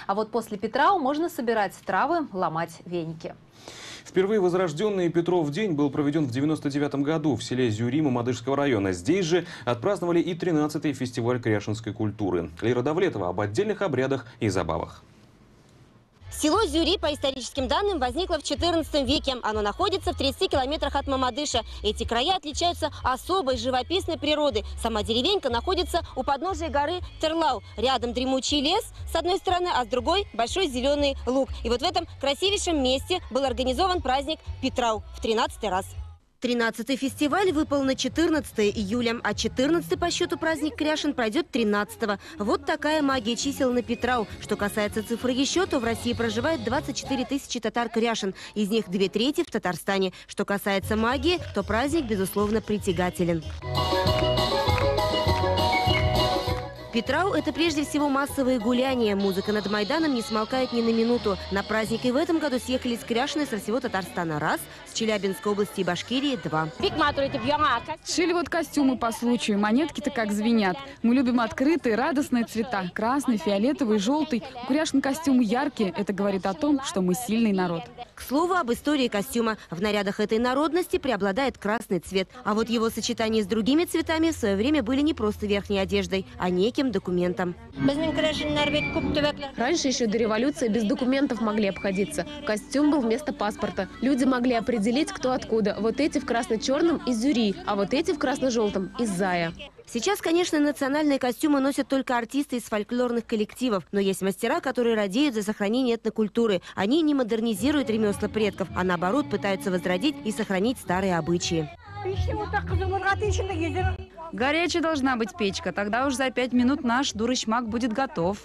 А вот после Петрау можно собирать травы, ломать веники. Впервые возрожденный Петров день был проведен в 1999 году в селе Зюри Мамадышского района. Здесь же отпраздновали и 13-й фестиваль кряшинской культуры. Лира Давлетова об отдельных обрядах и забавах. Село Зюри, по историческим данным, возникло в XIV веке. Оно находится в 30 километрах от Мамадыша. Эти края отличаются особой живописной природой. Сама деревенька находится у подножия горы Терлау. Рядом дремучий лес с одной стороны, а с другой большой зеленый луг. И вот в этом красивейшем месте был организован праздник Петрау в 13-й раз. 13-й фестиваль выпал на 14 июля, а 14-й по счету праздник Кряшин пройдет 13-го. Вот такая магия чисел на Петрау. Что касается цифры еще, то в России проживает 24 тысячи татар-кряшин. Из них 2/3 в Татарстане. Что касается магии, то праздник, безусловно, притягателен. Петрау – это прежде всего массовые гуляния. Музыка над Майданом не смолкает ни на минуту. На праздник и в этом году съехались кряшины со всего Татарстана – раз, с Челябинской области и Башкирии – 2. Шили вот костюмы по случаю. Монетки-то как звенят. Мы любим открытые, радостные цвета. Красный, фиолетовый, желтый. У кряшин костюмы яркие. Это говорит о том, что мы сильный народ. К слову об истории костюма. В нарядах этой народности преобладает красный цвет. А вот его сочетание с другими цветами в свое время были не просто верхней одеждой, а неким документом. Раньше, еще до революции, без документов могли обходиться. Костюм был вместо паспорта. Люди могли определить, кто откуда. Вот эти в красно-черном – из Зюри, а вот эти в красно-желтом – из Зая. Сейчас, конечно, национальные костюмы носят только артисты из фольклорных коллективов. Но есть мастера, которые радеют за сохранение этнокультуры. Они не модернизируют ремесла предков, а наоборот пытаются возродить и сохранить старые обычаи. Горячая должна быть печка. Тогда уж за 5 минут наш дурочмак будет готов.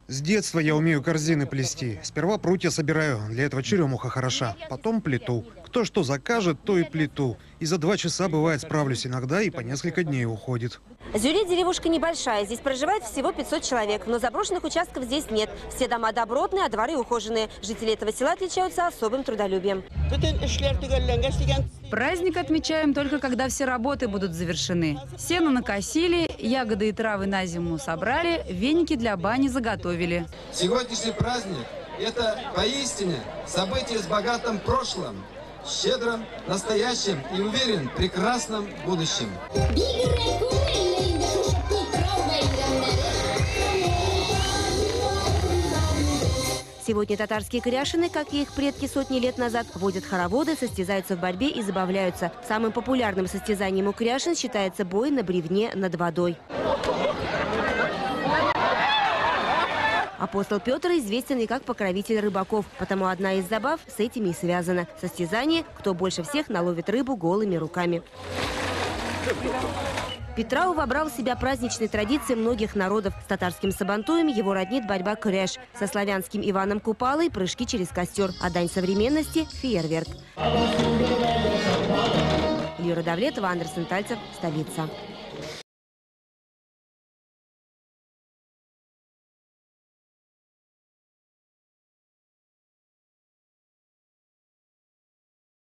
С детства я умею корзины плести. Сперва прутья собираю, для этого черемуха хороша. Потом плету. Кто что закажет, то и плету. И за 2 часа, бывает, справлюсь, иногда и по несколько дней уходит. Зюри – деревушка небольшая. Здесь проживает всего 500 человек. Но заброшенных участков здесь нет. Все дома добротные, а дворы ухоженные. Жители этого села отличаются особым трудолюбием. Праздник отмечаем только когда все работы будут завершены. Сено накосили, ягоды и травы на зиму собрали, веники для бани заготовили. Сегодняшний праздник – это поистине событие с богатым прошлым, щедрым, настоящим и, уверен, прекрасным будущим. Сегодня татарские кряшины, как и их предки сотни лет назад, водят хороводы, состязаются в борьбе и забавляются. Самым популярным состязанием у кряшин считается бой на бревне над водой. Апостол Петр известен и как покровитель рыбаков, потому одна из забав с этими и связана. Состязание, кто больше всех наловит рыбу голыми руками. Петрау вобрал в себя праздничные традиции многих народов. С татарским сабантуем его роднит борьба кряш. Со славянским Иваном Купалой – прыжки через костер. А дань современности – фейерверк. Лира Давлетова, Андерсон Тальцев, столица.